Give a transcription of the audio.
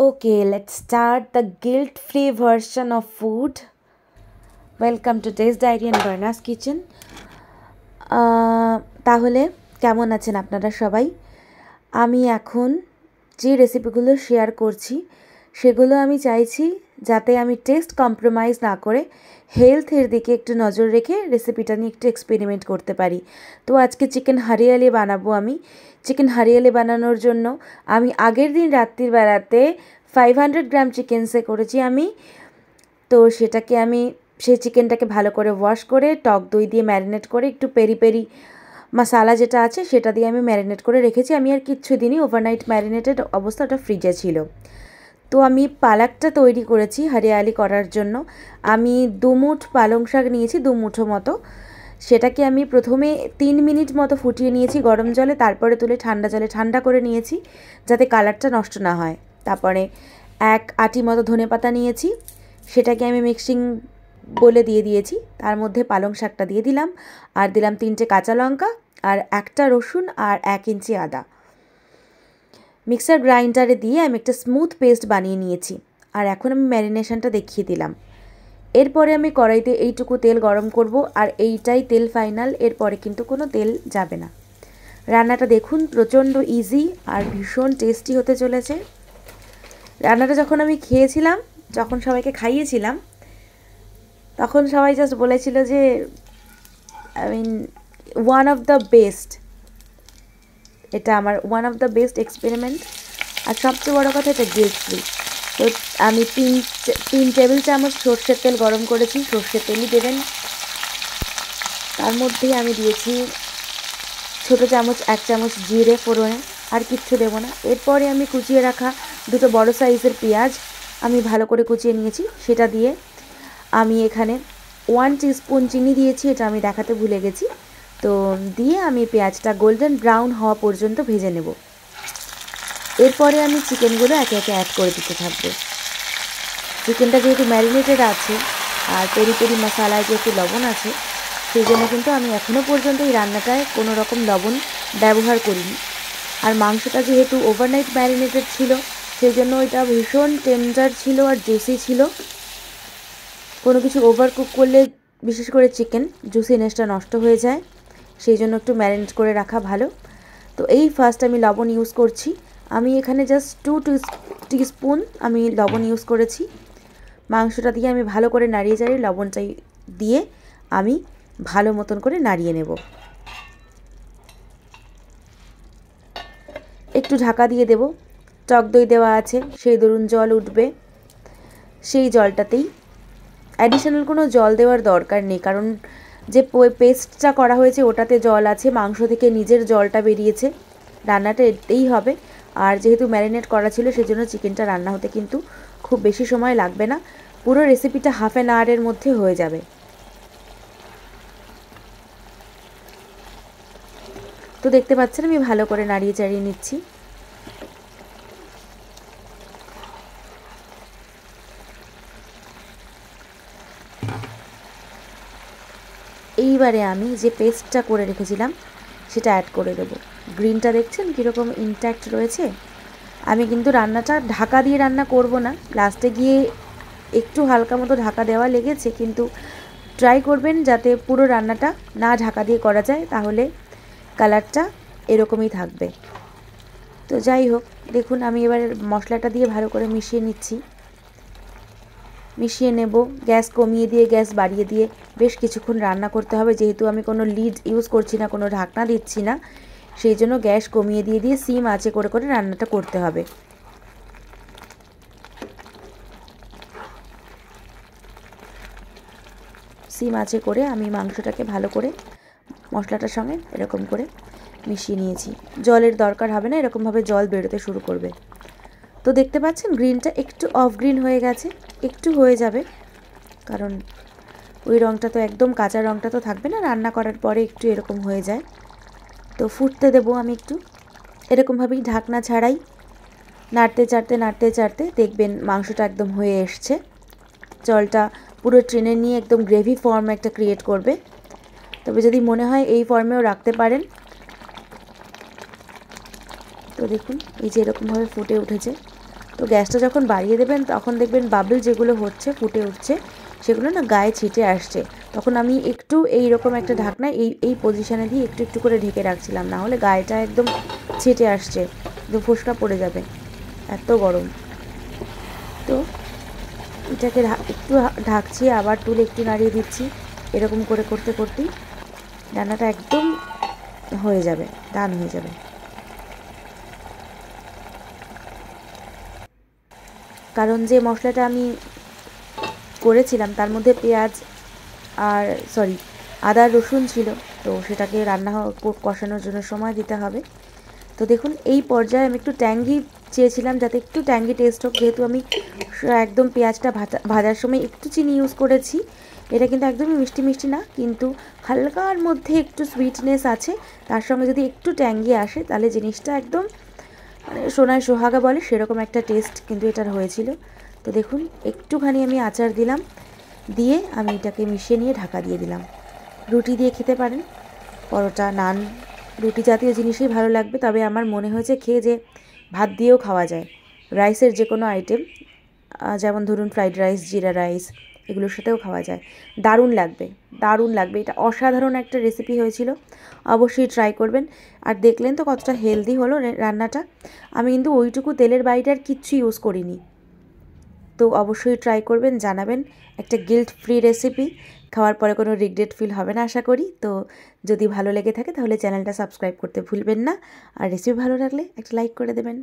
Okay, let's start the guilt-free version of food. Welcome to Taste Diary and Barna's Kitchen. তাহলে কেমন আছেন আপনারা সবাই? আমি এখন যে রেসিপিগুলো শেয়ার করছি সেগুলো আমি চাইছি যাতে আমি টেস্ট কম্প্রোমাইজ না করে হেলথের দিকে একটু নজর রেখে রেসিপিটা নিয়ে একটু এক্সপেরিমেন্ট করতে পারি। তো আজকে চিকেন হারিয়ালি বানাবো আমি। চিকেন হারিয়ালি বানানোর জন্য আমি আগের দিন রাত্রির বেলাতে 500 গ্রাম চিকেনসে করেছি আমি। তো সেটাকে আমি সেই চিকেনটাকে ভালো করে ওয়াশ করে টক দই দিয়ে ম্যারিনেট করে একটু পেরি পেরি মশালা যেটা আছে সেটা দিয়ে আমি ম্যারিনেট করে রেখেছি। আমি আর কিচ্ছু দিনই ওভারনাইট ম্যারিনেটেড অবস্থা ওটা ফ্রিজে ছিল। তো আমি পালাকটা তৈরি করেছি হারিয়ালি করার জন্য। আমি 2 মুঠ পালং শাক নিয়েছি, 2 মুঠো মতো। সেটাকে আমি প্রথমে 3 মিনিট মতো ফুটিয়ে নিয়েছি গরম জলে, তারপরে তুলে ঠান্ডা জলে ঠান্ডা করে নিয়েছি যাতে কালারটা নষ্ট না হয়। তারপরে 1 আঁটি মতো ধনেপাতা নিয়েছি, সেটাকে আমি মিক্সিং বলে দিয়ে দিয়েছি। তার মধ্যে পালং শাকটা দিয়ে দিলাম, আর দিলাম 3টে কাঁচা লঙ্কা আর 1টা রসুন আর 1 ইঞ্চি আদা। মিক্সার গ্রাইন্ডারে দিয়ে আমি একটা স্মুথ পেস্ট বানিয়ে নিয়েছি। আর এখন আমি ম্যারিনেশনটা দেখিয়ে দিলাম। এরপরে আমি কড়াইতে এইটুকু তেল গরম করব, আর এইটাই তেল ফাইনাল, এরপরে কিন্তু কোনো তেল যাবে না। রান্নাটা দেখুন প্রচণ্ড ইজি আর ভীষণ টেস্টি হতে চলেছে। রান্নাটা যখন আমি খেয়েছিলাম, যখন সবাইকে খাইয়েছিলাম, তখন সবাই জাস্ট বলেছিল যে ওয়ান অফ দ্য বেস্ট। এটা আমার one of the best experiment. আর সবচেয়ে বড় কথা, এটা গিল্ট ফ্রি। তো আমি 3 টেবিল চামচ সর্ষের তেল গরম করেছি, সর্ষের তেলই দেবেন। তার মধ্যেই আমি দিয়েছি ছোটো চামচ 1 চামচ জিরে ফোড়নে, আর কিচ্ছু দেবো না। এরপরে আমি কুচিয়ে রাখা 2টো বড় সাইজের পেঁয়াজ আমি ভালো করে কুচিয়ে নিয়েছি, সেটা দিয়ে আমি এখানে 1 টিস্পুন চিনি দিয়েছি, এটা আমি দেখাতে ভুলে গেছি। তো দিয়ে আমি পেঁয়াজটা গোল্ডেন ব্রাউন হওয়া পর্যন্ত ভেজে নেব। এরপরে আমি চিকেনগুলো একে একে অ্যাড করে দিতে থাকবো। চিকেনটা যেহেতু ম্যারিনেটেড আছে আর পেরি পেরি মশালায় যেহেতু লবণ আছে, সেই জন্য কিন্তু আমি এখনও পর্যন্ত এই রান্নাটায় কোনো রকম লবণ ব্যবহার করিনি। আর মাংসটা যেহেতু ওভারনাইট ম্যারিনেটেড ছিল, সেই জন্য এটা ভীষণ টেন্ডার ছিল আর জুসি ছিল। কোনো কিছু ওভার কুক করলে বিশেষ করে চিকেন জুসিনেসটা নষ্ট হয়ে যায়, সেই জন্য একটু ম্যারিনেট করে রাখা ভালো। তো এই ফার্স্ট আমি লবণ ইউজ করছি। আমি এখানে জাস্ট 2 টিস্পুন আমি লবণ ইউজ করেছি। মাংসটা দিয়ে আমি ভালো করে নাড়িয়ে চাড়িয়ে লবণটা দিয়ে আমি ভালো মতন করে নাড়িয়ে নেব। একটু ঢাকা দিয়ে দেব। টক দই দেওয়া আছে, সেই দরুন জল উঠবে। সেই জলটাতেই অ্যাডিশনাল কোনো জল দেওয়ার দরকার নেই, কারণ যে পেস্টটা করা হয়েছে ওটাতে জল আছে, মাংস থেকে নিজের জলটা বেরিয়েছে। রান্নাটা এতেই হবে। আর যেহেতু ম্যারিনেট করা ছিল, সেজন্য চিকেনটা রান্না হতে কিন্তু খুব বেশি সময় লাগবে না। পুরো রেসিপিটা হাফ অ্যান আওয়ারের মধ্যে হয়ে যাবে। তো দেখতে পাচ্ছেন আমি ভালো করে নাড়িয়ে চাড়িয়ে নিচ্ছি। এইবারে আমি যে পেস্টটা করে রেখেছিলাম সেটা অ্যাড করে দেবো। গ্রিনটা দেখছেন কীরকম ইনট্যাক্ট রয়েছে। আমি কিন্তু রান্নাটা ঢাকা দিয়ে রান্না করব না, লাস্টে গিয়ে একটু হালকা মতো ঢাকা দেওয়া লেগেছে, কিন্তু ট্রাই করবেন যাতে পুরো রান্নাটা না ঢাকা দিয়ে করা যায়, তাহলে কালারটা এরকমই থাকবে। তো যাই হোক, দেখুন আমি এবার মশলাটা দিয়ে ভালো করে মিশিয়ে নিচ্ছি। মিশিয়ে নেব, গ্যাস কমিয়ে দিয়ে গ্যাস বাড়িয়ে দিয়ে বেশ কিছুক্ষণ রান্না করতে হবে। যেহেতু আমি কোনো লিড ইউজ করছি না, কোনো ঢাকনা দিচ্ছি না, সেই জন্য গ্যাস কমিয়ে দিয়ে দিয়ে সিম আঁচে করে করে রান্নাটা করতে হবে। সিম আঁচে করে আমি মাংসটাকে ভালো করে মশলাটার সঙ্গে এরকম করে মিশিয়ে নিয়েছি। জলের দরকার হবে না, এরকমভাবে জল বেরোতে শুরু করবে। তো দেখতে পাচ্ছেন গ্রিনটা একটু অফ গ্রিন হয়ে গেছে, একটু হয়ে যাবে, কারণ ওই রঙটা তো একদম কাঁচা রঙটা তো থাকবে না, রান্না করার পরে একটু এরকম হয়ে যায়। তো ফুটতে দেবো আমি একটু এরকমভাবেই ঢাকনা ছাড়াই নাড়তে চাড়তে নাড়তে চাড়তে দেখবেন মাংসটা একদম হয়ে এসছে। জলটা পুরো ট্রেনে নিয়ে একদম গ্রেভি ফর্ম একটা ক্রিয়েট করবে। তবে যদি মনে হয় এই ফর্মেও রাখতে পারেন। তো দেখুন এই যে এরকমভাবে ফুটে উঠেছে। তো গ্যাসটা যখন বাড়িয়ে দেবেন তখন দেখবেন বাবল যেগুলো হচ্ছে ফুটে উঠছে সেগুলো না গায়ে ছিটে আসছে। তখন আমি একটু এই রকম একটা ঢাকনা এই পজিশানে দিয়ে একটু একটু করে ঢেকে রাখছিলাম, না হলে গায়েটা একদম ছিটে আসছে, একদম ফোসকা পড়ে যাবে, এত গরম। তো এটাকে একটু ঢাকছি, আবার তুলে একটু নাড়িয়ে দিচ্ছি, এরকম করে করতে করতেই রান্নাটা একদম হয়ে যাবে, ডান হয়ে যাবে। কারণ যে মশলাটা আমি করেছিলাম তার মধ্যে পেঁয়াজ আর আদা রসুন ছিল, তো সেটাকে রান্না কষানোর জন্য সময় দিতে হবে। তো দেখুন এই পর্যায়ে আমি একটু ট্যাঙ্গি চেয়েছিলাম, যাতে একটু ট্যাঙ্গি টেস্ট হোক, যেহেতু আমি একদম পেঁয়াজটা ভাজার সময় একটু চিনি ইউজ করেছি। এটা কিন্তু একদমই মিষ্টি মিষ্টি না, কিন্তু হালকার মধ্যে একটু সুইটনেস আছে, তার সঙ্গে যদি একটু ট্যাঙ্গি আসে তাহলে জিনিসটা একদম মানে সোনায় সোহাগা বলে সেরকম একটা টেস্ট কিন্তু এটার হয়েছিল। তো দেখুন একটুখানি আমি আচার দিলাম, দিয়ে আমি এটাকে মিশিয়ে নিয়ে ঢাকা দিয়ে দিলাম। রুটি দিয়ে খেতে পারেন, পরোটা, নান, রুটি জাতীয় জিনিসই ভালো লাগবে। তবে আমার মনে হয়েছে খেয়ে যে ভাত দিয়েও খাওয়া যায়, রাইসের যে কোনো আইটেম, যেমন ধরুন ফ্রাইড রাইস, জিরা রাইস, এগুলোর সাথেও খাওয়া যায়। দারুণ লাগবে, দারুণ লাগবে, এটা অসাধারণ একটা রেসিপি হয়েছিল, অবশ্যই ট্রাই করবেন। আর দেখলেন তো কতটা হেলদি হলো রান্নাটা। আমি কিন্তু ওইটুকু তেলের বাইরে আর কিচ্ছু ইউজ করিনি। তো অবশ্যই ট্রাই করবেন, জানাবেন। একটা গিল্ট ফ্রি রেসিপি, খাওয়ার পরে কোনো রিগ্রেট ফিল হবে না আশা করি। তো যদি ভালো লেগে থাকে তাহলে চ্যানেলটা সাবস্ক্রাইব করতে ভুলবেন না, আর রেসিপি ভালো লাগলে একটা লাইক করে দেবেন।